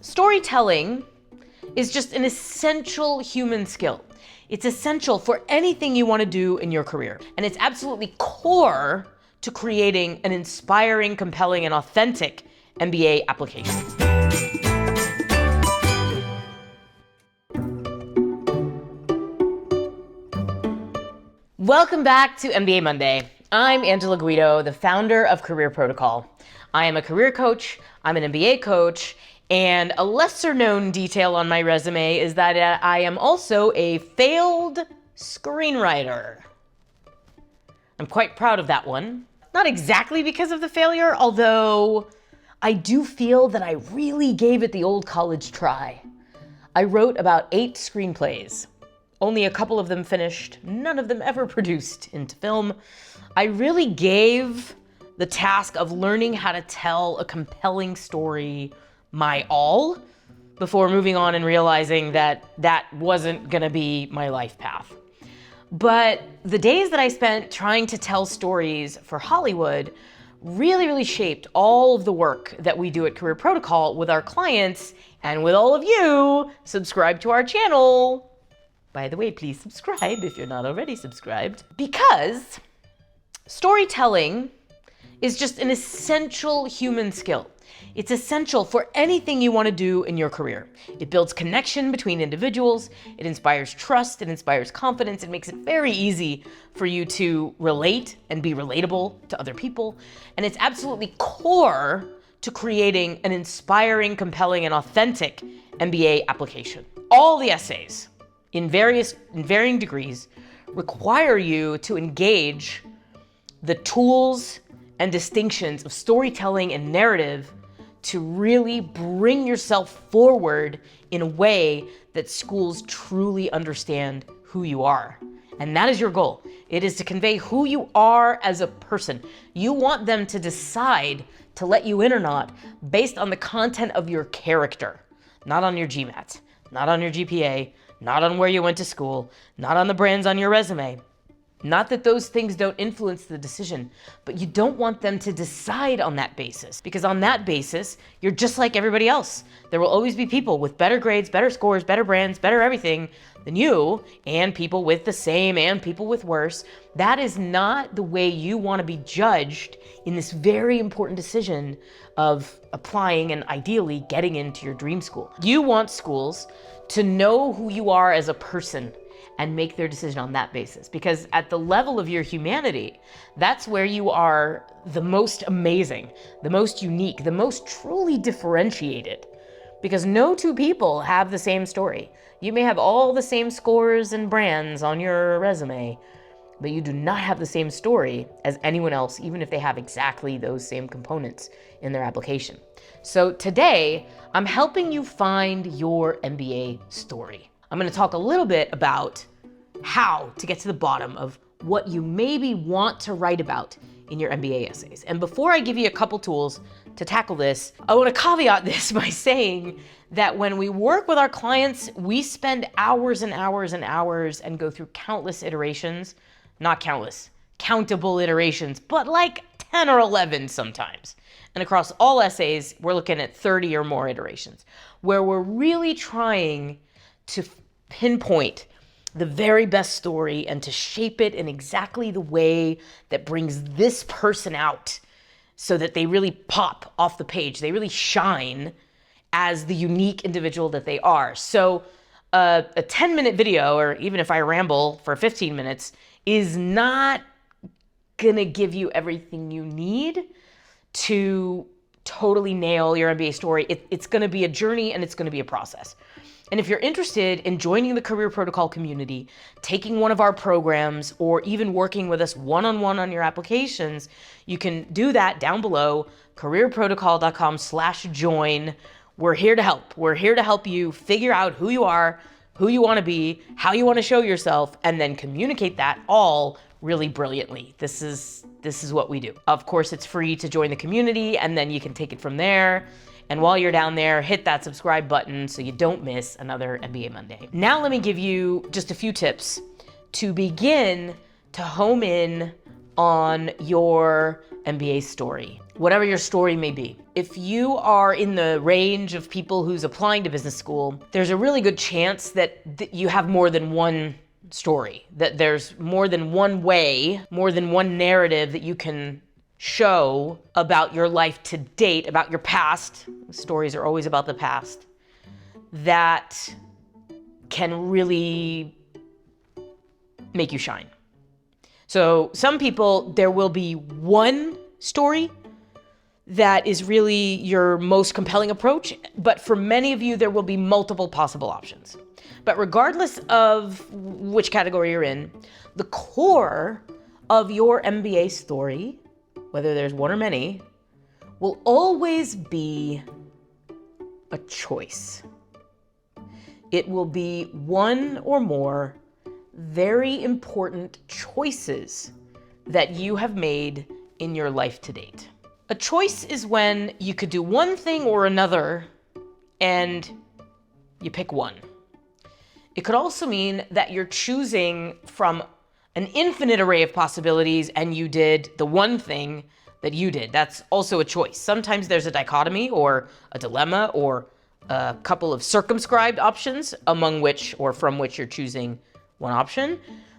Storytelling is just an essential human skill. It's essential for anything you want to do in your career. And it's absolutely core to creating an inspiring, compelling, and authentic MBA application. Welcome back to MBA Monday. I'm Angela Guido, the founder of Career Protocol. I am a career coach, I'm an MBA coach, and a lesser known detail on my resume is that I am also a failed screenwriter. I'm quite proud of that one. Not exactly because of the failure, although I do feel that I really gave it the old college try. I wrote about 8 screenplays. Only a couple of them finished, none of them ever produced into film. I really gave the task of learning how to tell a compelling story my all before moving on and realizing that that wasn't gonna be my life path. But the days that I spent trying to tell stories for Hollywood really shaped all of the work that we do at Career Protocol with our clients and with all of you. Subscribe to our channel. By the way, please subscribe if you're not already subscribed, because storytelling is just an essential human skill. It's essential for anything you want to do in your career. It builds connection between individuals, it inspires trust, it inspires confidence, it makes it very easy for you to relate and be relatable to other people, and it's absolutely core to creating an inspiring, compelling, and authentic MBA application. All the essays, in varying degrees, require you to engage the tools and distinctions of storytelling and narrative to really bring yourself forward in a way that schools truly understand who you are. And that is your goal. It is to convey who you are as a person. You want them to decide to let you in or not based on the content of your character, not on your GMAT, not on your GPA, not on where you went to school, not on the brands on your resume. Not that those things don't influence the decision, but you don't want them to decide on that basis, because on that basis, you're just like everybody else. There will always be people with better grades, better scores, better brands, better everything than you, and people with the same and people with worse. That is not the way you want to be judged in this very important decision of applying and ideally getting into your dream school. You want schools to know who you are as a person and make their decision on that basis. Because at the level of your humanity, that's where you are the most amazing, the most unique, the most truly differentiated. Because no two people have the same story. You may have all the same scores and brands on your resume, but you do not have the same story as anyone else, even if they have exactly those same components in their application. So today, I'm helping you find your MBA story. I'm going to talk a little bit about how to get to the bottom of what you maybe want to write about in your MBA essays. And before I give you a couple tools to tackle this, I want to caveat this by saying that when we work with our clients, we spend hours and hours and hours and go through countless iterations, not countless, countable iterations, but like 10 or 11 sometimes. And across all essays, we're looking at 30 or more iterations, where we're really trying to pinpoint the very best story and to shape it in exactly the way that brings this person out so that they really pop off the page. They really shine as the unique individual that they are. So a 10-minute video, or even if I ramble for 15 minutes, is not gonna give you everything you need to totally nail your MBA story. It's gonna be a journey and it's gonna be a process. And if you're interested in joining the Career Protocol community, taking one of our programs, or even working with us one-on-one on your applications, you can do that down below, careerprotocol.com/join. We're here to help. We're here to help you figure out who you are, who you want to be, how you want to show yourself, and then communicate that all really brilliantly. This is what we do. Of course, it's free to join the community, and then you can take it from there. And while you're down there, hit that subscribe button so you don't miss another MBA Monday. Now let me give you just a few tips to begin to home in on your MBA story. whatever your story may be. If you are in the range of people who's applying to business school, there's a really good chance that you have more than one story, that there's more than one way, more than one narrative that you can show about your life to date, about your past. Stories are always about the past, that can really make you shine. So some people, there will be one story that is really your most compelling approach, but for many of you, there will be multiple possible options. But regardless of which category you're in, the core of your MBA story, whether there's one or many, will always be a choice. It will be one or more very important choices that you have made in your life to date. A choice is when you could do one thing or another and you pick one. It could also mean that you're choosing from an infinite array of possibilities and you did the one thing that you did. That's also a choice. Sometimes there's a dichotomy or a dilemma or a couple of circumscribed options among which or from which you're choosing one option.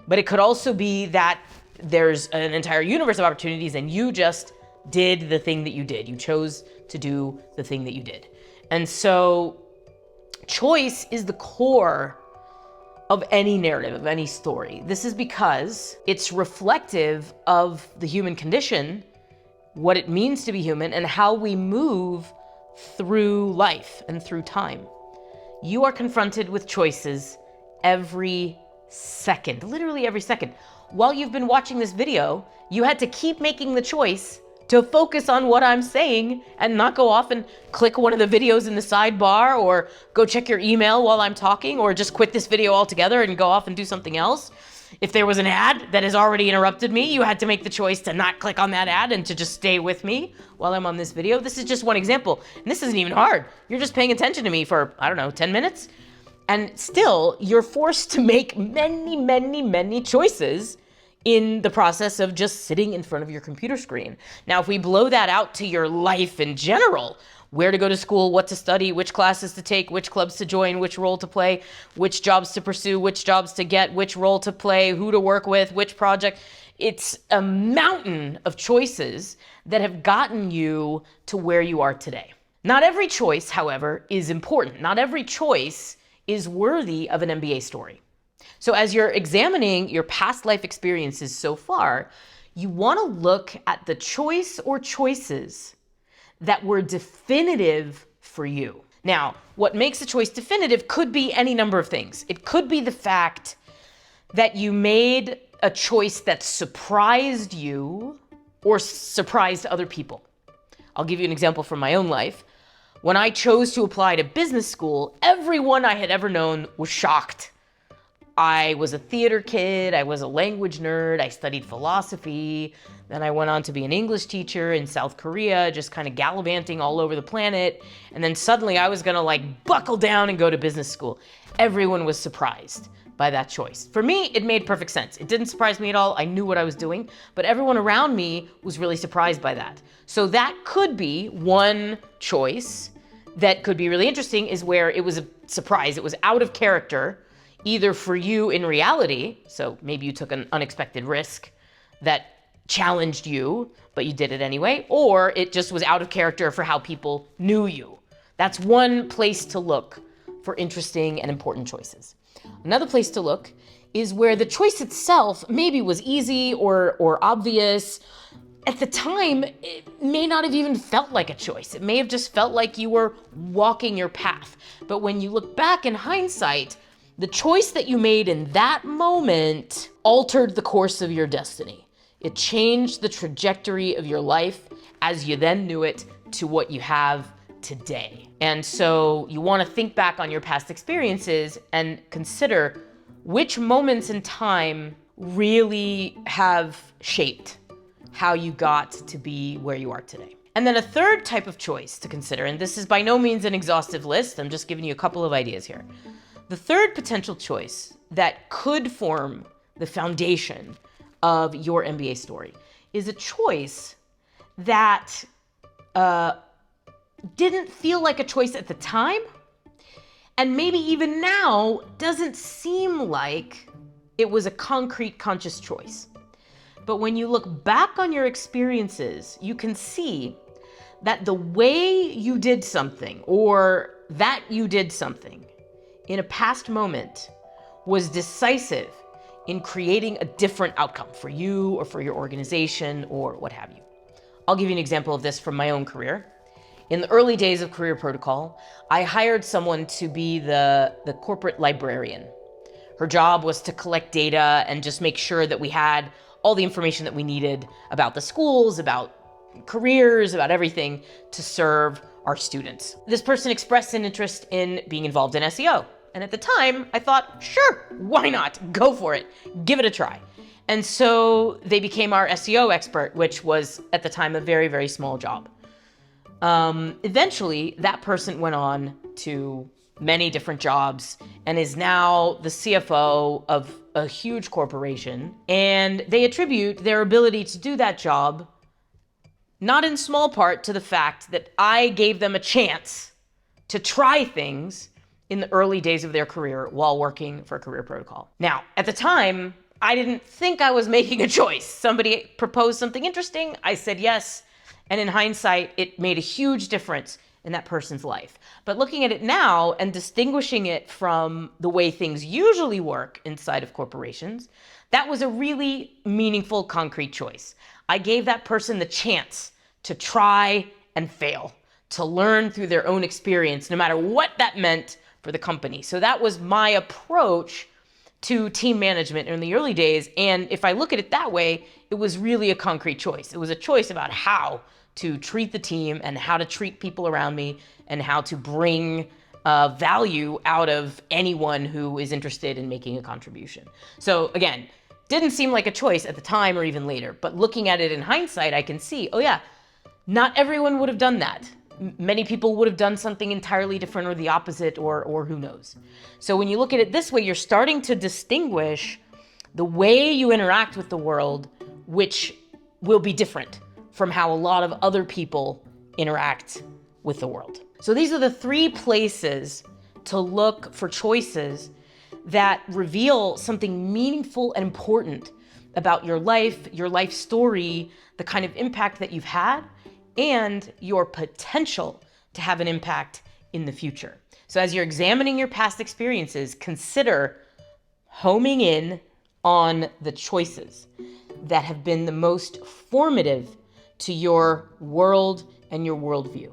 But it could also be that there's an entire universe of opportunities and you just did the thing that you did. You chose to do the thing that you did. And so choice is the core of any narrative, of any story. This is because it's reflective of the human condition, what it means to be human, and how we move through life and through time. You are confronted with choices every second, literally every second. While you've been watching this video, you had to keep making the choice to focus on what I'm saying and not go off and click one of the videos in the sidebar or go check your email while I'm talking or just quit this video altogether and go off and do something else. If there was an ad that has already interrupted me, you had to make the choice to not click on that ad and to just stay with me while I'm on this video. This is just one example. And this isn't even hard. You're just paying attention to me for, 10 minutes. And still, you're forced to make many choices in the process of just sitting in front of your computer screen. Now, if we blow that out to your life in general, where to go to school, what to study, which classes to take, which clubs to join, which role to play, which jobs to pursue, which jobs to get, which role to play, who to work with, which project. It's a mountain of choices that have gotten you to where you are today. Not every choice, however, is important. Not every choice is worthy of an MBA story. So as you're examining your past life experiences so far, you want to look at the choice or choices that were definitive for you. Now, what makes a choice definitive could be any number of things. It could be the fact that you made a choice that surprised you or surprised other people. I'll give you an example from my own life. When I chose to apply to business school, everyone I had ever known was shocked. I was a theater kid, I was a language nerd, I studied philosophy, then I went on to be an English teacher in South Korea, just kind of gallivanting all over the planet, and then suddenly I was gonna buckle down and go to business school. Everyone was surprised by that choice. For me, it made perfect sense. It didn't surprise me at all, I knew what I was doing, but everyone around me was really surprised by that. So that could be one choice that could be really interesting, is where it was a surprise, it was out of character, either for you in reality, so maybe you took an unexpected risk that challenged you, but you did it anyway, or it just was out of character for how people knew you. That's one place to look for interesting and important choices. Another place to look is where the choice itself maybe was easy or obvious. At the time, it may not have even felt like a choice. It may have just felt like you were walking your path. But when you look back in hindsight, the choice that you made in that moment altered the course of your destiny. It changed the trajectory of your life as you then knew it to what you have today. And so you want to think back on your past experiences and consider which moments in time really have shaped how you got to be where you are today. And then a third type of choice to consider, and this is by no means an exhaustive list, I'm just giving you a couple of ideas here. The third potential choice that could form the foundation of your MBA story is a choice that didn't feel like a choice at the time, and maybe even now doesn't seem like it was a concrete, conscious choice. But when you look back on your experiences, you can see that the way you did something, or that you did something in a past moment, was decisive in creating a different outcome for you or for your organization or what have you. I'll give you an example of this from my own career. In the early days of Career Protocol, I hired someone to be the corporate librarian. Her job was to collect data and just make sure that we had all the information that we needed about the schools, about careers, about everything to serve our students. This person expressed an interest in being involved in SEO. And at the time, I thought, sure, why not? Go for it. Give it a try. And so they became our SEO expert, which was at the time a very, very small job. Eventually, that person went on to many different jobs and is now the CFO of a huge corporation. And they attribute their ability to do that job, not in small part, to the fact that I gave them a chance to try things in the early days of their career while working for Career Protocol. Now, at the time, I didn't think I was making a choice. Somebody proposed something interesting, I said yes, and in hindsight, it made a huge difference in that person's life. But looking at it now and distinguishing it from the way things usually work inside of corporations, that was a really meaningful, concrete choice. I gave that person the chance to try and fail, to learn through their own experience, no matter what that meant for the company. So that was my approach to team management in the early days. And if I look at it that way, it was really a concrete choice. It was a choice about how to treat the team and how to treat people around me and how to bring value out of anyone who is interested in making a contribution. So again, didn't seem like a choice at the time or even later, but looking at it in hindsight, I can see, oh yeah, not everyone would have done that. Many people would have done something entirely different or the opposite, or who knows. So when you look at it this way, you're starting to distinguish the way you interact with the world, which will be different from how a lot of other people interact with the world. So these are the 3 places to look for choices that reveal something meaningful and important about your life story, the kind of impact that you've had, and your potential to have an impact in the future. So as you're examining your past experiences, consider homing in on the choices that have been the most formative to your world and your worldview.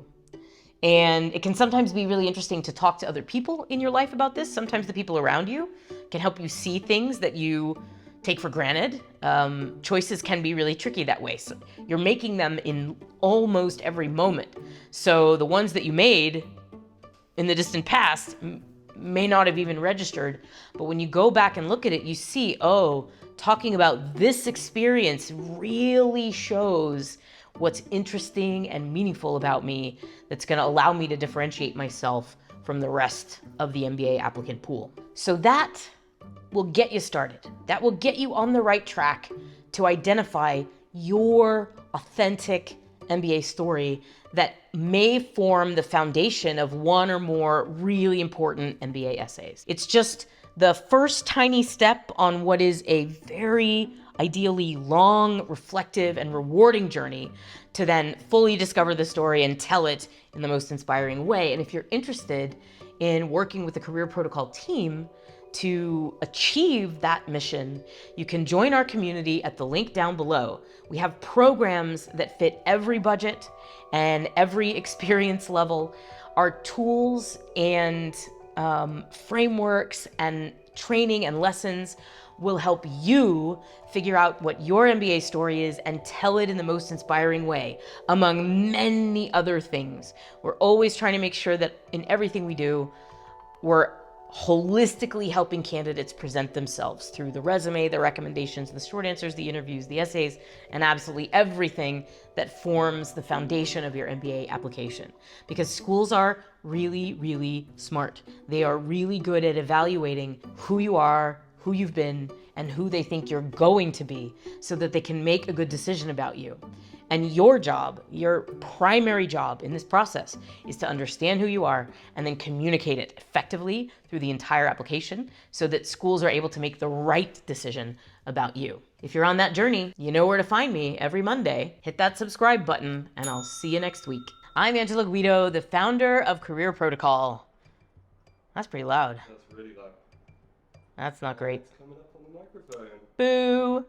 And it can sometimes be really interesting to talk to other people in your life about this. Sometimes the people around you can help you see things that you take for granted. Choices can be really tricky that way. So you're making them in almost every moment. So the ones that you made in the distant past may not have even registered. But when you go back and look at it, you see, oh, talking about this experience really shows what's interesting and meaningful about me that's going to allow me to differentiate myself from the rest of the MBA applicant pool. So that will get you started. That will get you on the right track to identify your authentic MBA story that may form the foundation of one or more really important MBA essays. It's just the first tiny step on what is a very ideally long, reflective, and rewarding journey to then fully discover the story and tell it in the most inspiring way. And if you're interested in working with the Career Protocol team to achieve that mission, you can join our community at the link down below. We have programs that fit every budget and every experience level. Our tools and frameworks and training and lessons will help you figure out what your MBA story is and tell it in the most inspiring way, among many other things. We're always trying to make sure that in everything we do, we're holistically helping candidates present themselves through the resume, the recommendations, the short answers, the interviews, the essays, and absolutely everything that forms the foundation of your MBA application. Because schools are really, really smart. They are really good at evaluating who you are, who you've been, and who they think you're going to be so that they can make a good decision about you. And your job, your primary job in this process, is to understand who you are and then communicate it effectively through the entire application so that schools are able to make the right decision about you. If you're on that journey, you know where to find me every Monday. Hit that subscribe button and I'll see you next week. I'm Angela Guido, the founder of Career Protocol. That's pretty loud. That's really loud. That's not great. It's coming up on the microphone. Boo!